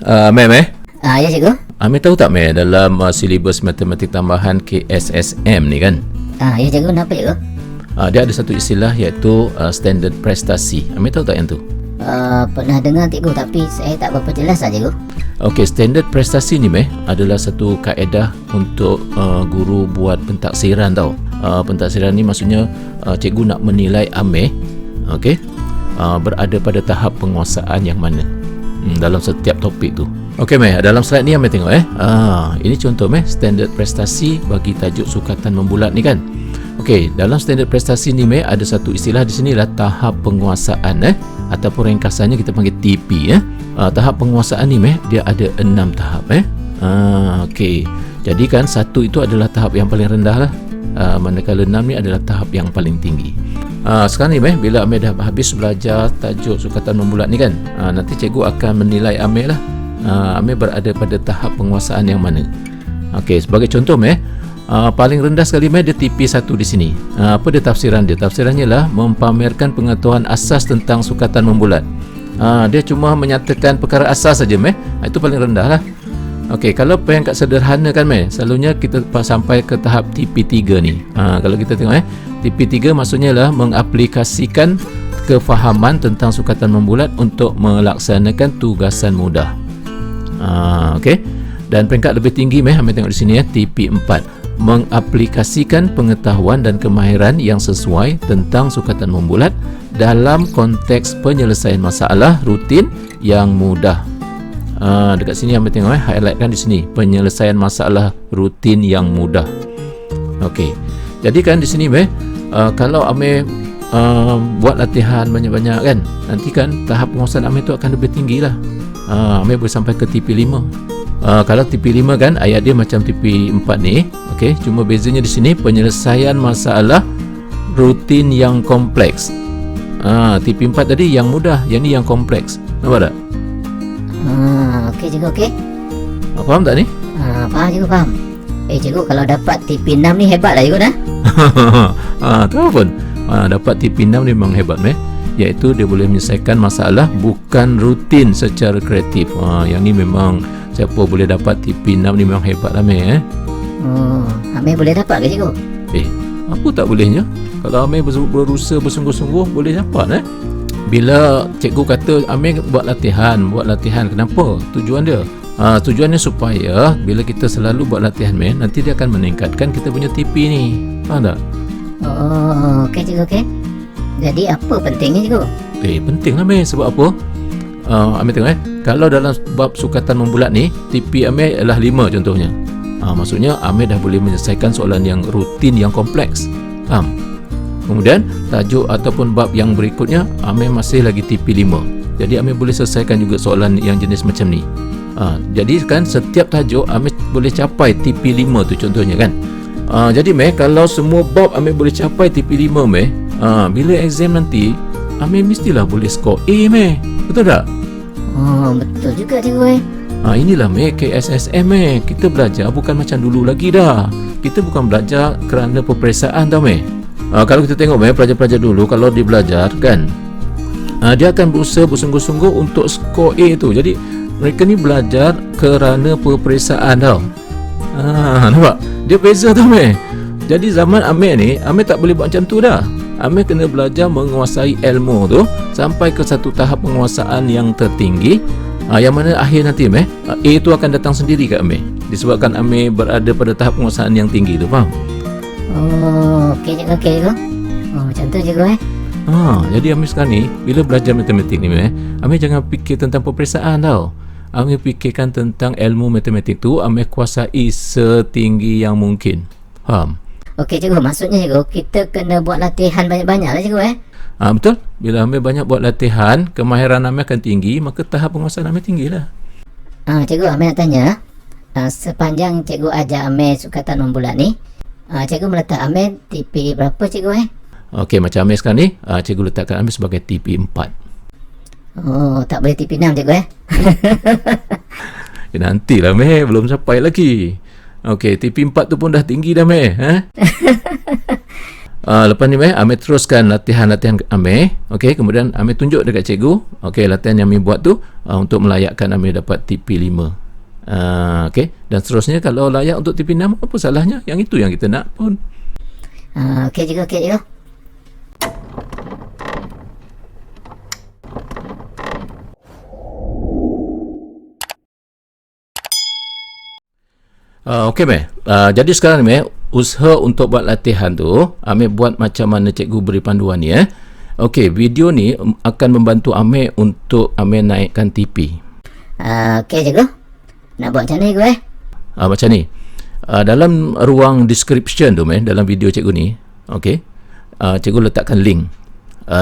Meh, Meh. Ya cikgu. Amir tahu tak Meh, dalam silibus matematik tambahan KSSM ni kan, Ya cikgu, kenapa cikgu? dia ada satu istilah iaitu standard prestasi. Amir tahu tak yang tu? Pernah dengar cikgu, tapi saya tak berapa jelas lah cikgu. Okey, standard prestasi ni Meh adalah satu kaedah untuk guru buat pentaksiran tau. Pentaksiran ni maksudnya cikgu nak menilai Amir, okey, berada pada tahap penguasaan yang mana dalam setiap topik tu. Okey Meh, dalam slide ni Amir tengok ini contoh Meh standard prestasi bagi tajuk sukatan membulat ni kan. Okey, dalam standard prestasi ni Meh ada satu istilah di sini lah, tahap penguasaan ataupun ringkasannya kita panggil TP tahap penguasaan ni Meh dia ada 6 tahap okey. Jadi kan 1 itu adalah tahap yang paling rendah lah, manakala 6 ni adalah tahap yang paling tinggi. Sekarang ni Meh, bila Amir dah habis belajar tajuk sukatan membulat ni kan, nanti cikgu akan menilai Amir lah, Amir berada pada tahap penguasaan yang mana. Okey, sebagai contoh Meh, paling rendah sekali Meh dia TP1 di sini. Apa dia tafsiran dia? Tafsirannya lah mempamerkan pengetahuan asas tentang sukatan membulat. Dia cuma menyatakan perkara asas saja Meh, itu paling rendah lah. Okey, kalau peringkat sederhana kan Meh, selalunya kita sampai ke tahap TP3 ni. Kalau kita tengok TP3 maksudnya lah mengaplikasikan kefahaman tentang sukatan membulat untuk melaksanakan tugasan mudah. Okey. Dan peringkat lebih tinggi Meh, Amir tengok di sini TP4, mengaplikasikan pengetahuan dan kemahiran yang sesuai tentang sukatan membulat dalam konteks penyelesaian masalah rutin yang mudah. Dekat sini Amir tengok highlightkan di sini, penyelesaian masalah rutin yang mudah. Okey. Jadi kan di sini Meh, kalau Amir buat latihan banyak-banyak kan, nanti kan tahap penguasaan Amir tu akan lebih tinggi lah. Amir boleh sampai ke TP5. Kalau TP5 kan ayat dia macam TP4 ni. Okey, cuma bezanya di sini penyelesaian masalah rutin yang kompleks. TP4 tadi yang mudah, yang ni yang kompleks. Nampak tak? Okey cikgu, okey. Faham tak ni? Faham cikgu, faham. Cikgu, kalau dapat TP6 ni hebat lah cikgu dah. Tahu pun. Dapat TP6 ni memang hebat Meh, iaitu dia boleh menyelesaikan masalah bukan rutin secara kreatif. Yang ni memang siapa boleh dapat TP6 ni memang hebat lah Meh. Amir boleh dapat ke cikgu? Apa tak bolehnya? Kalau Amir berusaha bersungguh-sungguh boleh dapat Bila cikgu kata Amir buat latihan, kenapa? Tujuan dia tujuannya supaya bila kita selalu buat latihan Meh, nanti dia akan meningkatkan kita punya TP ni. Faham tak? Okey cikgu, okey. Jadi apa pentingnya cikgu? Penting lah Meh. Sebab apa? Amir tengok kalau dalam bab sukatan membulat ni TP Amir adalah 5 contohnya. Maksudnya Amir dah boleh menyelesaikan soalan yang rutin yang kompleks. Faham? Kemudian tajuk ataupun bab yang berikutnya Amir masih lagi TP5. Jadi Amir boleh selesaikan juga soalan yang jenis macam ni. Jadi kan setiap tajuk Amir boleh capai TP5 tu contohnya kan. Jadi Meh, kalau semua bab Amir boleh capai TP5 Meh, bila exam nanti Amir mestilah boleh skor A Meh. Betul tak? Betul juga cikgu Inilah Meh KSSM Meh. Kita belajar bukan macam dulu lagi dah. Kita bukan belajar kerana peperiksaan tau Meh. Kalau kita tengok Meh, pelajar-pelajar dulu kalau dia belajar kan, dia akan berusaha bersungguh-sungguh untuk skor A tu. Jadi mereka ni belajar kerana peperiksaan tau. Nampak? Dia beza tau Meh. Jadi zaman Amir ni, Amir tak boleh buat macam tu dah. Amir kena belajar menguasai ilmu tu sampai ke satu tahap penguasaan yang tertinggi, yang mana akhir nanti Meh, A tu akan datang sendiri kat Amir, disebabkan Amir berada pada tahap penguasaan yang tinggi tu. Faham? Okey cikgu, okey cikgu. Macam tu cikgu Jadi Amir sekarang ni bila belajar matematik ni Meh, Amir jangan fikir tentang peperiksaan tau. Amir fikirkan tentang ilmu matematik tu Amir kuasai setinggi yang mungkin. Faham? Okey cikgu, maksudnya cikgu kita kena buat latihan banyak-banyak lah cikgu Betul. Bila Amir banyak buat latihan, kemahiran Amir akan tinggi, maka tahap penguasaan Amir tinggilah. Cikgu, Amir nak tanya, sepanjang cikgu ajar Amir sukatan membulat ni, cikgu meletak Amir TP berapa cikgu Okey, macam Amir sekarang ni, cikgu letakkan Amir sebagai TP4. Tak boleh TP6 cikgu Nantilah Meh, belum sampai lagi. Okey, TP4 tu pun dah tinggi dah Meh. Lepas ni Amir teruskan latihan-latihan Amir. Okey, kemudian Amir tunjuk dekat cikgu. Okey, latihan yang Amir buat tu untuk melayakkan Amir dapat TP5. Okey, dan seterusnya kalau layak untuk TP6 apa salahnya? Yang itu yang kita nak pun. Okey cikgu, okey cikgu. Okey jadi sekarang ni usaha untuk buat latihan tu Amir buat macam mana cikgu beri panduan ni Okey, video ni akan membantu Amir untuk Amir naikkan TP. Okey cikgu. Nak buat macam ni cikgu Macam ni. Dalam ruang description tu dalam video cikgu ni, okey. Cikgu letakkan link.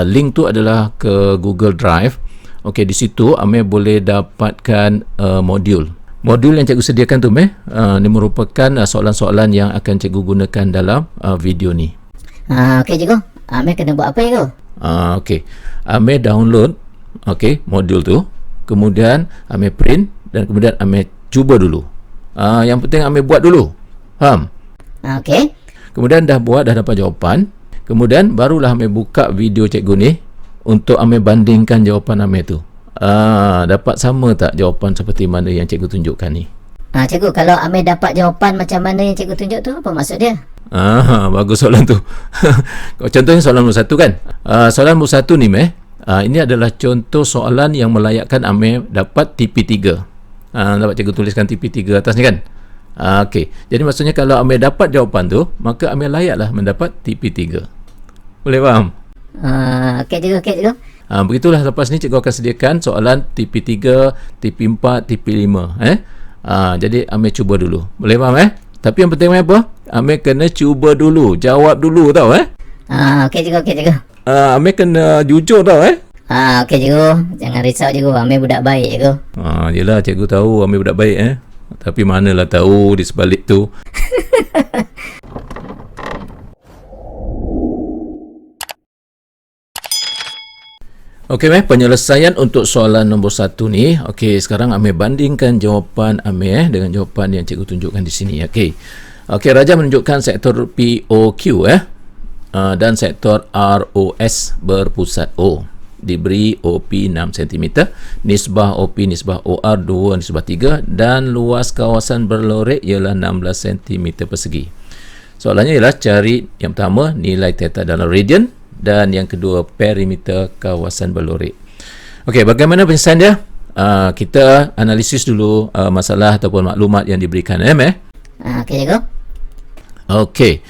Link tu adalah ke Google Drive. Okey, di situ Amir boleh dapatkan modul. Modul yang cikgu sediakan tu ni merupakan soalan-soalan yang akan cikgu gunakan dalam video ni. Okey cikgu. Amir kena buat apa cikgu? Okey. Amir download modul tu. Kemudian Amir print dan kemudian Amir cuba dulu. Yang penting Amir buat dulu. Faham? Okey. Kemudian dah buat, dah dapat jawapan. Kemudian barulah Amir buka video cikgu ni untuk Amir bandingkan jawapan Amir tu. Dapat sama tak jawapan seperti mana yang cikgu tunjukkan ni? Cikgu, kalau Amir dapat jawapan macam mana yang cikgu tunjuk tu, apa maksud dia? Bagus soalan tu. Contohnya soalan nombor 1 kan? Soalan nombor 1 ni ini adalah contoh soalan yang melayakkan Amir dapat TP3. Dapat cikgu tuliskan TP3 atas ni kan? Okey. Jadi maksudnya kalau Amir dapat jawapan tu, maka Amir layaklah mendapat TP3. Boleh faham? Okey cikgu, okey cikgu. Begitulah, lepas ni cikgu akan sediakan soalan TP3, TP4, TP5 jadi Amir cuba dulu. Boleh faham Tapi yang penting apa? Amir kena cuba dulu, jawab dulu tau Okey cikgu, okey cikgu. Amir kena jujur tau Okey cikgu, jangan risau cikgu, Amir budak baik cikgu. Yelah, cikgu tahu Amir budak baik tapi manalah tahu di sebalik tu. Okey penyelesaian untuk soalan nombor 1 ni. Okey, sekarang Amir bandingkan jawapan Amir dengan jawapan yang cikgu tunjukkan di sini. Okey, Raja menunjukkan sektor POQ dan sektor ROS berpusat O. Diberi OP 6 cm, nisbah OP nisbah OR 2 nisbah 3 dan luas kawasan berlorek ialah 16 cm persegi. Soalannya ialah cari yang pertama nilai theta dalam radian dan yang kedua perimeter kawasan berlorek. Okey, bagaimana penyelesaian dia? Kita analisis dulu masalah ataupun maklumat yang diberikan Okey cikgu. Okey.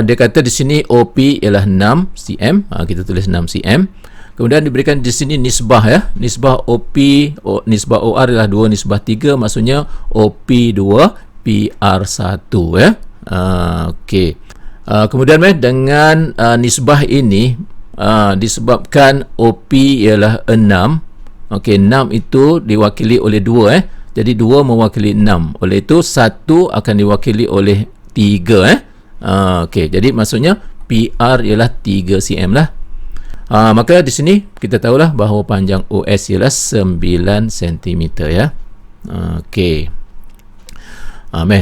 Dia kata di sini OP ialah 6 cm. Kita tulis 6 cm. Kemudian diberikan di sini nisbah Nisbah OP nisbah OR ialah 2 nisbah 3, maksudnya OP 2 PR 1 Okey. Kemudian dengan nisbah ini disebabkan OP ialah 6. Okey, 6 itu diwakili oleh 2 jadi 2 mewakili 6. Oleh itu 1 akan diwakili oleh 3 Okey, jadi maksudnya PR ialah 3 cm lah. Maka di sini kita tahulah bahawa panjang OS ialah 9 cm Okey.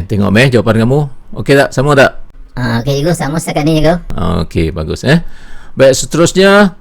Tengok jawapan kamu. Okey tak? Sama tak? Okey cikgu, sama setakat ni cikgu. Okey, bagus Baik, seterusnya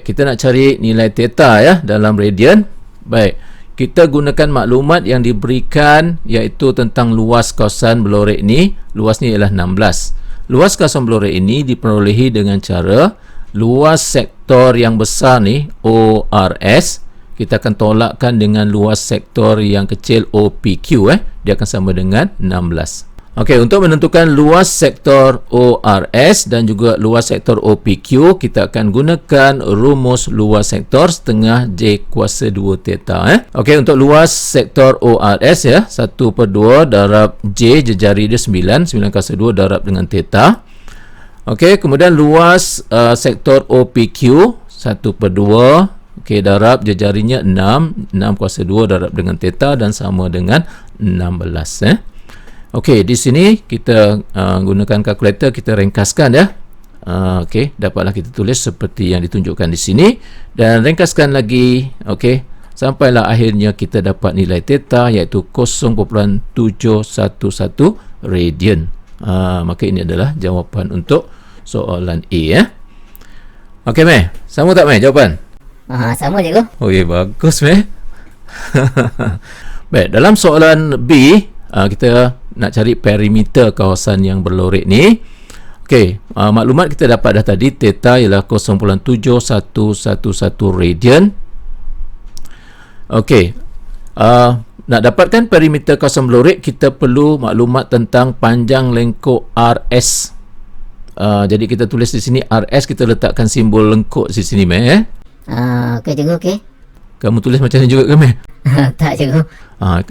kita nak cari nilai theta dalam radian. Baik, kita gunakan maklumat yang diberikan iaitu tentang luas kawasan berlorek ni. Luas ni ialah 16. Luas kawasan berlorek ini diperolehi dengan cara luas sektor yang besar ni ORS kita akan tolakkan dengan luas sektor yang kecil OPQ dia akan sama dengan 16. Okey, untuk menentukan luas sektor ORS dan juga luas sektor OPQ, kita akan gunakan rumus luas sektor setengah J kuasa 2 theta. Okey, untuk luas sektor ORS 1/2 darab J, jejari dia 9 kuasa 2 darab dengan theta. Okey, kemudian luas sektor OPQ 1/2 darab jejarinya 6 kuasa 2 darab dengan theta dan sama dengan 16. Okey, di sini kita gunakan kalkulator, kita ringkaskan Okey, dapatlah kita tulis seperti yang ditunjukkan di sini dan ringkaskan lagi. Okey, sampailah akhirnya kita dapat nilai theta iaitu 0.711 radian. Maka ini adalah jawapan untuk soalan A ya. Okey Meh, sama tak Meh jawapan? Sama cikgu. Oh ya, bagus Meh. Baik, dalam soalan B, kita nak cari perimeter kawasan yang berlorek ni. Okey, maklumat kita dapat dah tadi, theta ialah 0.7111 radian. Okey, nak dapatkan perimeter kawasan berlorek, kita perlu maklumat tentang panjang lengkuk RS. Jadi kita tulis di sini RS, kita letakkan simbol lengkuk di sini Meh. Okey cikgu, okey. Kamu tulis macam ni juga ke Meh? Tak cikgu.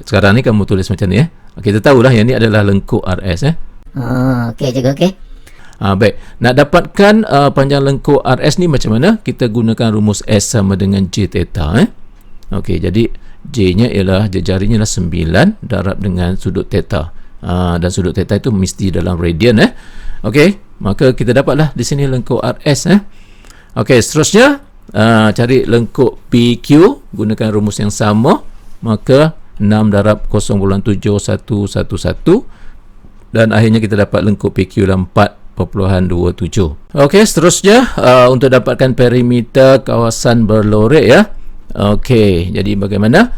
Sekarang ni kamu tulis macam ni kita tahulah yang ni adalah lengkuk RS Okey cikgu, okey. Baik, nak dapatkan panjang lengkuk RS ni macam mana? Kita gunakan rumus S sama dengan J theta Okey, jadi J nya ialah jarinya adalah 9 darab dengan sudut theta. Dan sudut theta itu mesti dalam radian Okey, maka kita dapatlah di sini lengkuk RS Okey, seterusnya cari lengkuk PQ gunakan rumus yang sama, maka 6 darab 0.7111 dan akhirnya kita dapat lengkuk PQ adalah 4.27. Okey, seterusnya untuk dapatkan perimeter kawasan berlorek Okey, jadi bagaimana?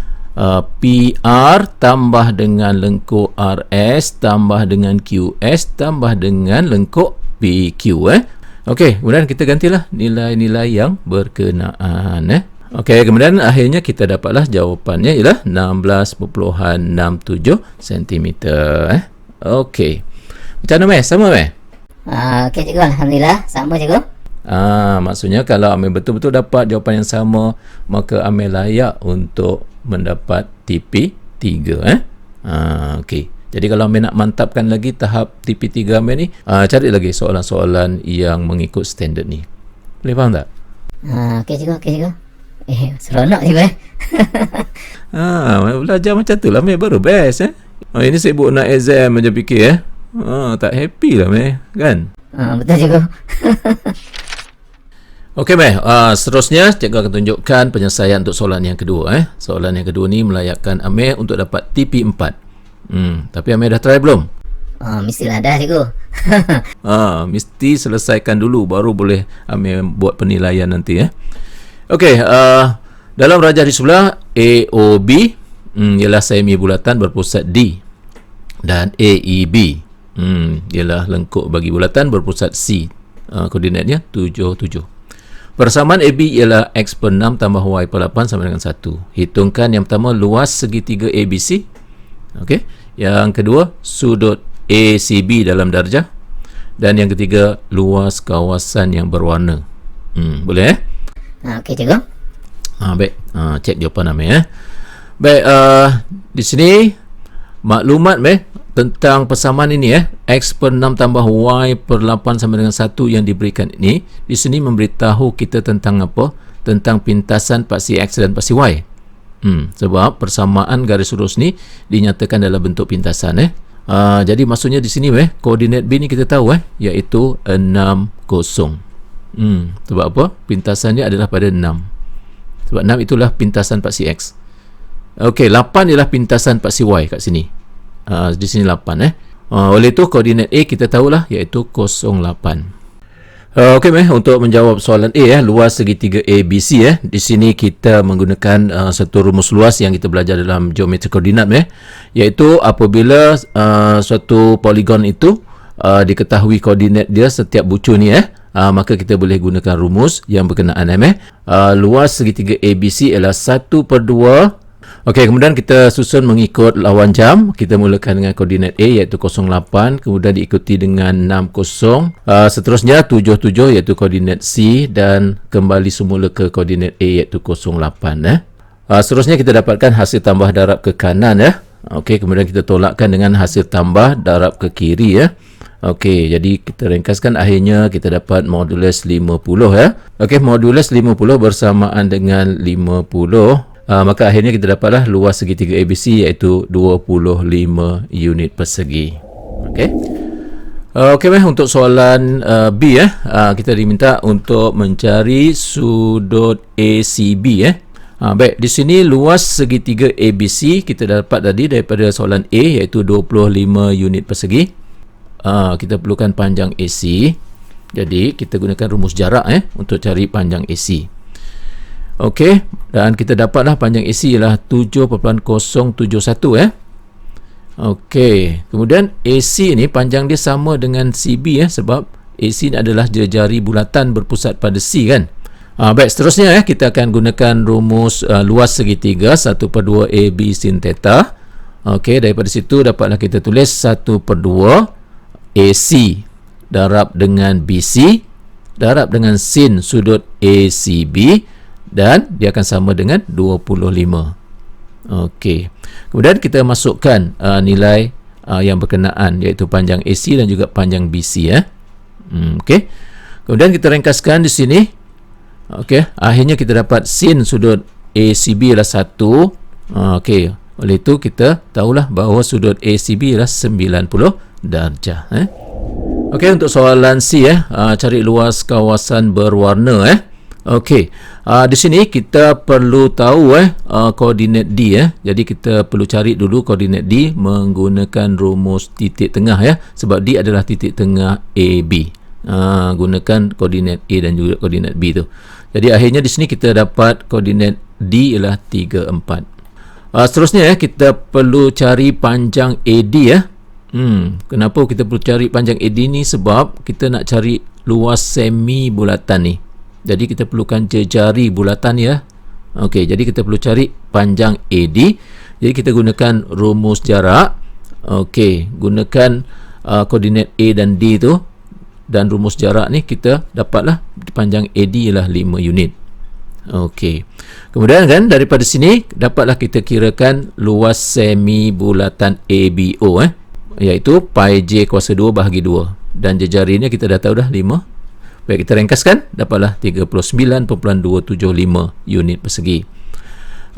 PR tambah dengan lengkuk RS tambah dengan QS tambah dengan lengkuk PQ Okey, kemudian kita gantilah nilai-nilai yang berkenaan Okey, kemudian akhirnya kita dapatlah jawapannya ialah 16.67 cm Okey. Macam mana Meh? Sama Meh? Okey cikgu, alhamdulillah sama cikgu. Maksudnya kalau Amir betul-betul dapat jawapan yang sama, maka Amir layak untuk mendapat TP3 Okey. Jadi kalau Amir nak mantapkan lagi tahap TP3 Amir ni, cari lagi soalan-soalan yang mengikut standard ni. Boleh faham tak? Okey cikgu, okey cikgu. Seronok cikgu Belajar macam tu lah Amir, baru best ini sibuk nak exam macam fikir tak happy lah Amir, kan? Betul cikgu. Okey Meh, seterusnya cikgu akan tunjukkan penyelesaian untuk soalan yang kedua Soalan yang kedua ni melayakkan Amir untuk dapat TP4. Tapi Amir dah try belum? Mestilah dah cikgu. Mesti selesaikan dulu baru boleh Amir buat penilaian nanti Okey, dalam rajah di sebelah AOB ialah semi bulatan berpusat D dan AEB ialah lengkuk bagi bulatan berpusat C. Koordinatnya 77. Persamaan AB ialah X per 6 tambah Y per 8 sama dengan 1. Hitungkan yang pertama luas segitiga ABC. Okey. Yang kedua sudut ACB dalam darjah. Dan yang ketiga luas kawasan yang berwarna. Boleh Okey cikgu. Baik. Cek jawapan Amir Baik, di sini maklumat tentang persamaan ini X per 6 tambah Y per 8 sama dengan 1 yang diberikan ini, di sini memberitahu kita tentang apa? Tentang pintasan paksi X dan paksi Y. Sebab persamaan garis lurus ni dinyatakan dalam bentuk pintasan jadi maksudnya di sini koordinat B ni kita tahu iaitu 60. Sebab apa? Pintasannya adalah pada 6. Sebab 6 itulah pintasan paksi X. Okey, 8 ialah pintasan paksi Y kat sini. Di sini 8 oleh itu koordinat A kita tahulah iaitu 08. Okey untuk menjawab soalan A luas segitiga ABC di sini kita menggunakan satu rumus luas yang kita belajar dalam geometri koordinat iaitu apabila suatu poligon itu diketahui koordinat dia setiap bucu ni maka kita boleh gunakan rumus yang berkenaan luas segitiga ABC ialah 1/2. Okey, kemudian kita susun mengikut lawan jam. Kita mulakan dengan koordinat A iaitu 08, kemudian diikuti dengan 60. Seterusnya 77 iaitu koordinat C dan kembali semula ke koordinat A iaitu 08 seterusnya kita dapatkan hasil tambah darab ke kanan Okey, kemudian kita tolakkan dengan hasil tambah darab ke kiri Okey, jadi kita ringkaskan akhirnya kita dapat modulus 50 Okey, modulus 50 bersamaan dengan 50 maka akhirnya kita dapatlah luas segitiga ABC iaitu 25 unit persegi. Okey. Okey untuk soalan B kita diminta untuk mencari sudut ACB baik, di sini luas segitiga ABC kita dapat tadi daripada soalan A iaitu 25 unit persegi. Kita perlukan panjang AC. Jadi kita gunakan rumus jarak untuk cari panjang AC. Okey, dan kita dapatlah panjang AC ialah 7.071 Okey, kemudian AC ni panjang dia sama dengan CB sebab AC ni adalah jari bulatan berpusat pada C kan. Baik, seterusnya kita akan gunakan rumus luas segitiga 1/2 AB sin theta. Okey, daripada situ dapatlah kita tulis 1/2 AC darab dengan BC darab dengan sin sudut ACB dan dia akan sama dengan 25. Okey. Kemudian kita masukkan nilai yang berkenaan iaitu panjang AC dan juga panjang BC Okey. Kemudian kita ringkaskan di sini. Okey, akhirnya kita dapat sin sudut ACB ialah 1. Okey, oleh itu kita tahulah bahawa sudut ACB ialah 90 darjah Okey, untuk soalan C cari luas kawasan berwarna Okey, di sini kita perlu tahu koordinat D Jadi kita perlu cari dulu koordinat D menggunakan rumus titik tengah sebab D adalah titik tengah AB. Gunakan koordinat A dan juga koordinat B tu. Jadi akhirnya di sini kita dapat koordinat D ialah 3, 4. Seterusnya kita perlu cari panjang AD Kenapa kita perlu cari panjang AD ni? Sebab kita nak cari luas semi bulatan ni. Jadi kita perlukan jejari bulatan Okey, jadi kita perlu cari panjang AD. Jadi kita gunakan rumus jarak. Okey, gunakan koordinat A dan D tu dan rumus jarak ni kita dapatlah panjang AD ialah 5 unit. Okey. Kemudian kan daripada sini dapatlah kita kirakan luas semi bulatan ABO iaitu pi j kuasa 2 bahagi 2 dan jejarinya kita dah tahu dah 5. Baik, kita ringkaskan dapatlah 39.275 unit persegi.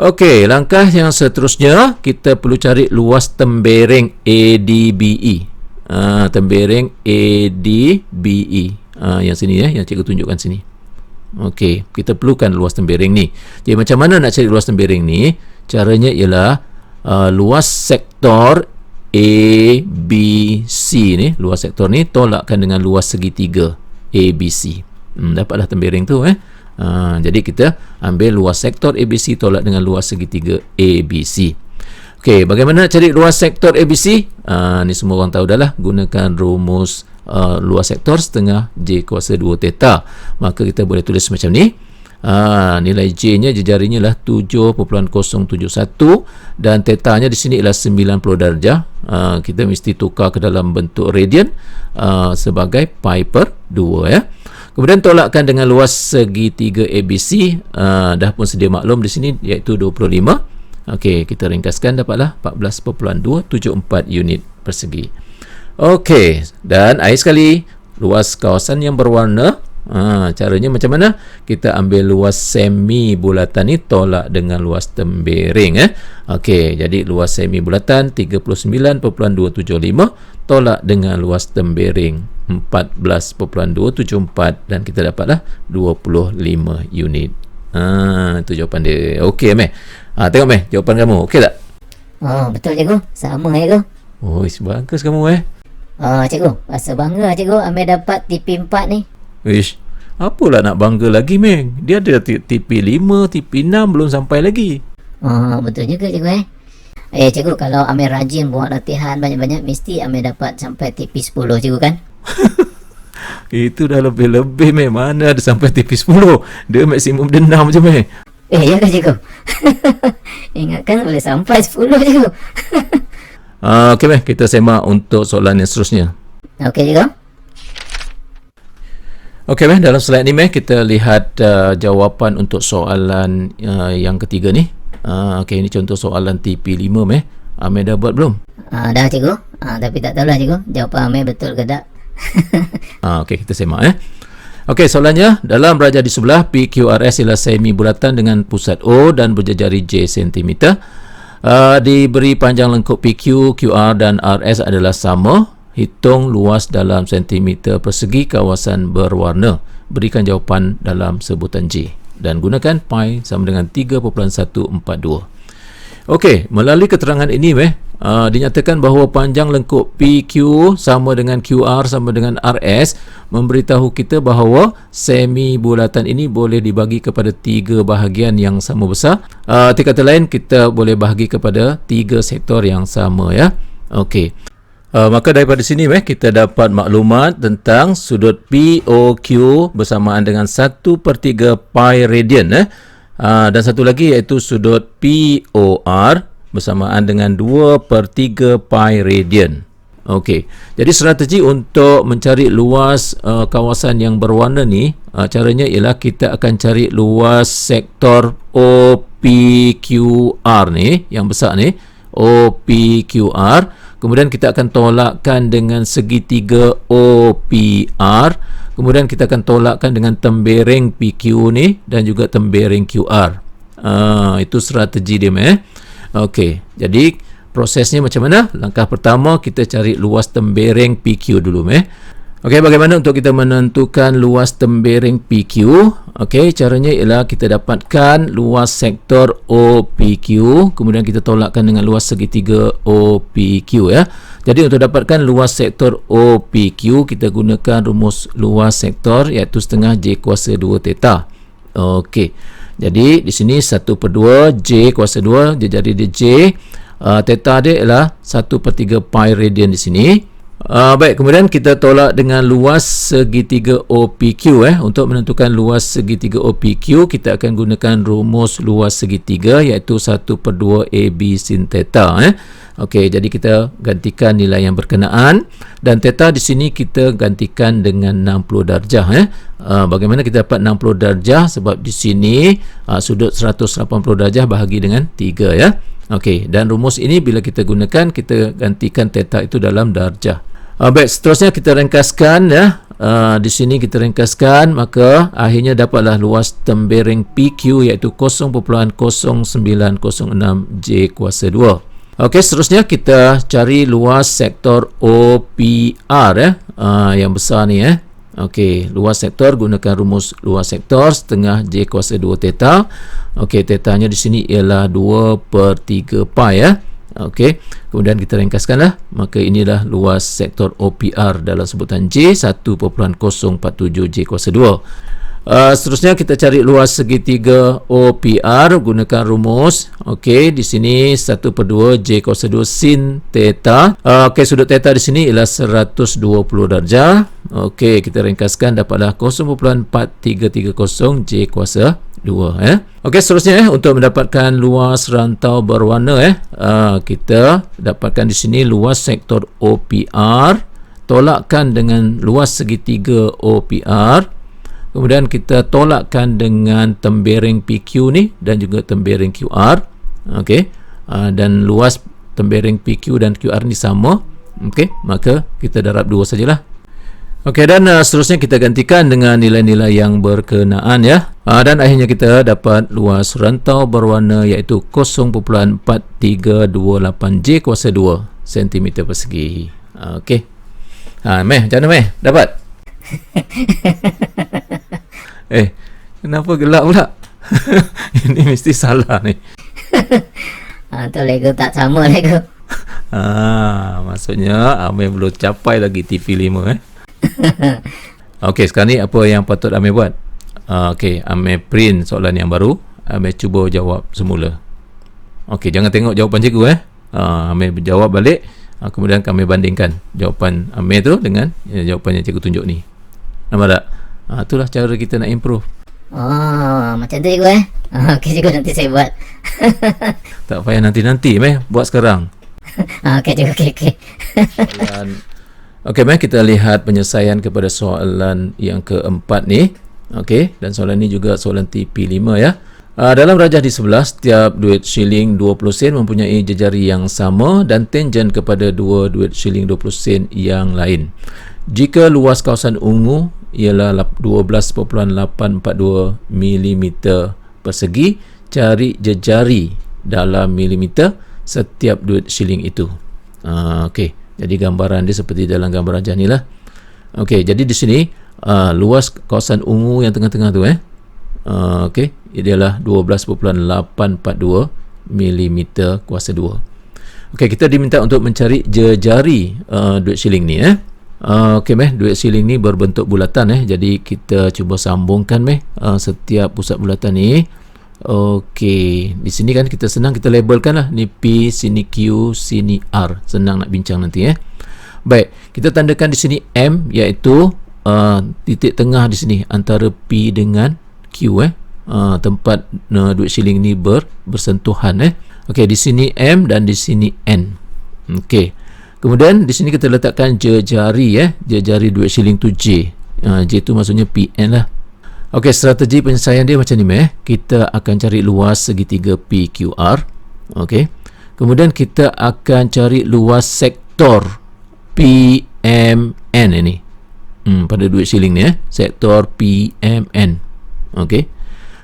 Okey, langkah yang seterusnya kita perlu cari luas tembereng ADBE. Tembereng ADBE. Yang sini yang cikgu tunjukkan sini. Okey, kita perlukan luas tembereng ni. Jadi macam mana nak cari luas tembereng ni? Caranya ialah luas sektor ABC ni, luas sektor ni tolakkan dengan luas segitiga ABC. Dapatlah tembereng tu jadi kita ambil luas sektor ABC tolak dengan luas segitiga ABC. Okey, bagaimana nak cari luas sektor ABC? Ni semua orang tahu dah lah. Gunakan rumus luas sektor setengah J kuasa 2 theta. Maka kita boleh tulis macam ni. Nilai J nya jejarinya lah 7.071 dan theta nya di sini ialah 90 darjah. Kita mesti tukar ke dalam bentuk radian sebagai pi per 2 Kemudian tolakkan dengan luas segitiga ABC. Dah pun sedia maklum di sini iaitu 25. Okey, kita ringkaskan dapatlah 14.274 unit persegi. Okey, dan akhir sekali luas kawasan yang berwarna. Caranya macam mana? Kita ambil luas semi bulatan ni tolak dengan luas tembereng Okey, jadi luas semi bulatan 39.275 tolak dengan luas tembereng 14.274 dan kita dapatlah 25 unit. Itu jawapan dia. Okey Meh. Tengok Meh, jawapan kamu okey tak? Oh, betul cikgu. Sama cikgu. Oh, bagus kamu Cikgu, rasa bangga cikgu Amir dapat TP4 ni. Ish, apalah nak bangga lagi Meng? Dia ada TP5, TP6 belum sampai lagi. Betul juga cikgu cikgu, kalau Amir rajin buat latihan banyak-banyak mesti Amir dapat sampai TP10 cikgu kan? Itu dah lebih-lebih Meng. Mana ada sampai TP10? Dia maksimum dia 6 je Meng. Ya ke cikgu? Ingatkan boleh sampai 10 cikgu. Okey Meng, kita semak untuk soalan yang seterusnya. Okey cikgu. Okey Meh, dalam slide ni Meh kita lihat jawapan untuk soalan yang ketiga ni. Okey, ini contoh soalan TP5 Meh. Amir dah buat belum? Dah cikgu. Tapi tak tahulah cikgu jawapan Amir betul ke tak. Okey, kita semak Okey, soalannya dalam raja di sebelah PQRS ialah semi bulatan dengan pusat O dan berjejari J cm. Diberi panjang lengkup PQ, QR dan RS adalah sama. Hitung luas dalam sentimeter persegi kawasan berwarna. Berikan jawapan dalam sebutan J dan gunakan pi sama dengan 3.142. Okey, melalui keterangan ini dinyatakan bahawa panjang lengkuk PQ sama dengan QR sama dengan RS, memberitahu kita bahawa semi bulatan ini boleh dibagi kepada 3 bahagian yang sama besar. Arti kata lain, kita boleh bahagi kepada 3 sektor yang sama, ya. Okey. Maka daripada sini kita dapat maklumat tentang sudut POQ bersamaan dengan 1/3 pi radian, dan satu lagi iaitu sudut POR bersamaan dengan 2/3 pi radian. Okey. Jadi strategi untuk mencari luas kawasan yang berwarna ni, caranya ialah kita akan cari luas sektor OPQR ni, yang besar ni, OPQR. Kemudian kita akan tolakkan dengan segitiga OPR. Kemudian kita akan tolakkan dengan tembereng PQ ni dan juga tembereng QR. Itu strategi dia, Okey, jadi prosesnya macam mana? Langkah pertama, kita cari luas tembereng PQ dulu, Okey, bagaimana untuk kita menentukan luas tembereng PQ? Okey, caranya ialah kita dapatkan luas sektor OPQ, kemudian kita tolakkan dengan luas segitiga OPQ, ya. Jadi untuk dapatkan luas sektor OPQ, kita gunakan rumus luas sektor iaitu setengah J kuasa 2 theta. Okey. Jadi di sini 1/2 J kuasa 2, dia jadi dia J. Theta dia ialah 1/3 pi radian di sini. Baik, kemudian kita tolak dengan luas segitiga OPQ. Untuk menentukan luas segitiga OPQ, kita akan gunakan rumus luas segitiga iaitu 1/2 AB sin theta. Okey, jadi kita gantikan nilai yang berkenaan dan theta di sini kita gantikan dengan 60 darjah. Bagaimana kita dapat 60 darjah? Sebab di sini sudut 180 darjah bahagi dengan 3, ya. Okey, dan rumus ini bila kita gunakan, kita gantikan theta itu dalam darjah. Baik, seterusnya kita ringkaskan, ya. Di sini kita ringkaskan, maka akhirnya dapatlah luas tembereng PQ iaitu 0.0906 J kuasa 2. Okey, seterusnya kita cari luas sektor OPR, yang besar ni, Okey, luas sektor gunakan rumus luas sektor setengah J kuasa 2 theta. Okey, tetanya di sini ialah 2/3 pi, Okey, kemudian kita ringkaskanlah, maka inilah luas sektor OPR dalam sebutan J, 1.047 J kuasa 2. Seterusnya kita cari luas segitiga OPR gunakan rumus. Okey, di sini 1/2 J kuasa 2 sin theta. Okey, sudut theta di sini ialah 120 darjah. Okey, kita ringkaskan dapatlah 0.4330 J kuasa 2, Okey, seterusnya untuk mendapatkan luas rantau berwarna, kita dapatkan di sini luas sektor OPR tolakkan dengan luas segitiga OPR. Kemudian kita tolakkan dengan tembereng PQ ni dan juga tembereng QR. Okey. Dan luas tembereng PQ dan QR ni sama. Okey, maka kita darab 2 sajalah. Okey, dan seterusnya kita gantikan dengan nilai-nilai yang berkenaan, ya. Dan akhirnya kita dapat luas rantau berwarna iaitu 0.4328 J kuasa 2 cm persegi. Okey. Macam mana, Dapat? Kenapa gelap pula? Ini mesti salah ni. Tu Lego tak sama Lego. Maksudnya Amir belum capai lagi TV5, Okey, sekarang ni apa yang patut Amir buat? Okey, Amir print soalan yang baru. Amir cuba jawab semula. Okey, jangan tengok jawapan cikgu, Amir jawab balik. Kemudian kami bandingkan jawapan Amir tu dengan jawapan yang cikgu tunjuk ni. Nampak tak? Itulah cara kita nak improve. Macam tu cikgu, Okey cikgu, nanti saya buat. Tak payah nanti-nanti, buat sekarang. Okey cikgu, okey. Okey, kita lihat penyelesaian kepada soalan yang keempat ni. Okey, dan soalan ni juga soalan TP5, ya. Dalam rajah di sebelah, setiap duit shilling 20 sen mempunyai jejari yang sama dan tangent kepada dua duit shilling 20 sen yang lain. Jika luas kawasan ungu ialah 12.842 mm persegi, cari jejari dalam milimeter setiap duit shilling itu. Okey, jadi gambaran dia seperti dalam gambar rajah ni lah. Okey, jadi di sini luas kawasan ungu yang tengah-tengah tu, okey, ia adalah 12.842 mm kuasa 2. Okey, kita diminta untuk mencari jejari duit siling ni Okey meh, duit siling ni berbentuk bulatan jadi kita cuba sambungkan setiap pusat bulatan ni. Okey, di sini kan kita senang kita labelkan lah, ni P, sini Q, sini R. Senang nak bincang nanti Baik, kita tandakan di sini M, iaitu titik tengah di sini antara P dengan Q tempat duit siling ni bersentuhan Okey, di sini M dan di sini N. Okey. Kemudian di sini kita letakkan jejari jejari duit siling tu J. J tu maksudnya PN lah. Okey, strategi penyelesaian dia macam ni kita akan cari luas segitiga PQR. Okey. Kemudian kita akan cari luas sektor PMN ini. Pada duit siling ni sektor PMN. Okey.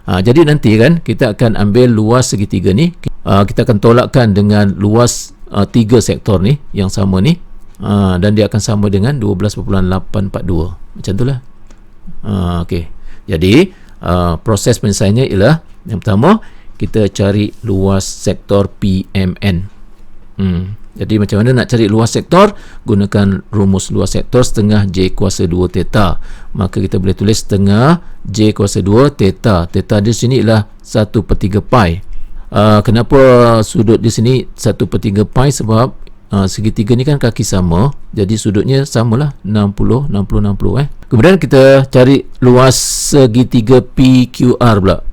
Jadi nanti kan kita akan ambil luas segitiga ni, kita akan tolakkan dengan luas 3 sektor ni yang sama ni, dan dia akan sama dengan 12.842. Macam itulah. Okey. Jadi proses penyelesaiannya ialah yang pertama kita cari luas sektor PMN. Jadi macam mana nak cari luas sektor? Gunakan rumus luas sektor setengah J kuasa 2 theta. Maka kita boleh tulis setengah J kuasa 2 theta. Theta di sini ialah 1/3 pi. Kenapa sudut di sini 1/3 pi? Sebab segitiga ni kan kaki sama, jadi sudutnya samalah 60 60 60 Kemudian kita cari luas segitiga PQR pula.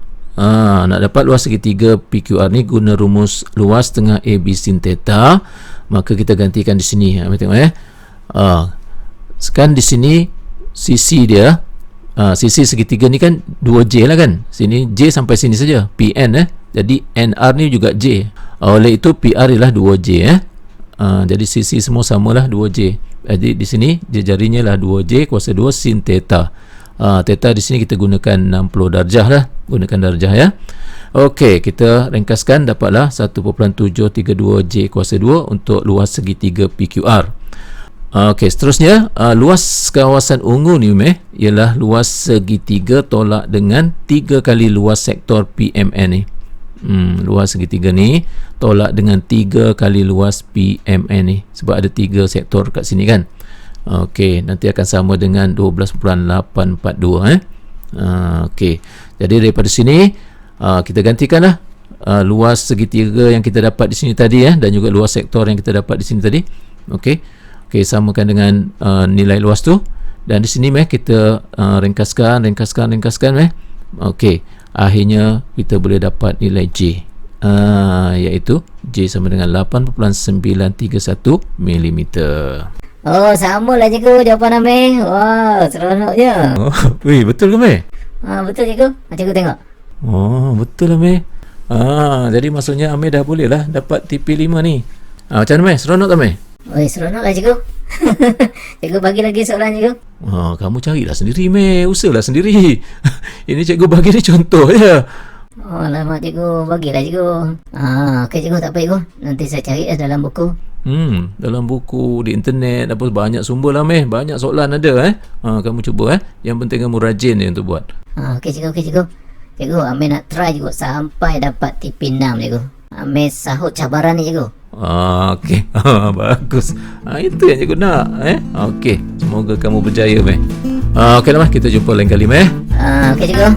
Nak dapat luas segitiga PQR ni guna rumus luas setengah AB sin theta. Maka kita gantikan di sini. Tengok sekarang di sini sisi dia, sisi segitiga ni kan 2J lah kan. Sini J sampai sini saja, PN jadi NR ni juga J. Oleh itu PR ialah 2J jadi sisi semua samalah 2J. Jadi di sini jejarinya lah 2J kuasa 2 sin theta. Theta di sini kita gunakan 60 darjah lah, gunakan darjah Okey, kita ringkaskan dapatlah 1.732 J kuasa 2 untuk luas segitiga PQR. Okey, seterusnya luas kawasan ungu ni ialah luas segitiga tolak dengan 3 kali luas sektor PMN ni. Luas segitiga ni tolak dengan 3 kali luas PMN ni, sebab ada 3 sektor kat sini kan. Okey, nanti akan sama dengan 12.842 Okey, jadi daripada sini kita gantikanlah luas segitiga yang kita dapat di sini tadi dan juga luas sektor yang kita dapat di sini tadi. Okey, samakan dengan nilai luas tu, dan di sini kita ringkaskan. Okey, akhirnya kita boleh dapat nilai J, iaitu J sama dengan 8.931 mm. Oh, samalah cikgu jawapan Amir. Wah, seronoknya. Weh, betul ke Meh? Betul cikgu. Cikgu tengok. Betul lah Meh. Jadi maksudnya Amir dah boleh lah dapat TP5 ni. Macam mana Meh? Seronok tak Meh? Oi, seronok lah cikgu. Cikgu bagi lagi soalan cikgu. Kamu carilah sendiri Meh. Usahalah sendiri. Ini cikgu bagi ni contoh je. Lama cikgu, bagilah cikgu. Okey cikgu, tak apa cikgu. Nanti saya cari dalam buku. Dalam buku, di internet, apa banyak sumber lah Meh. Banyak soalan ada kamu cuba Yang penting kamu rajin je untuk buat. Okey cikgu. Cikgu, Amir nak try juga sampai dapat TP6 cikgu. Amir sahut cabaran ni cikgu. Okey. Bagus. Itu yang cikgu nak Okey, semoga kamu berjaya Meh. Okey lah Meh, kita jumpa lain kali Meh. Okey cikgu.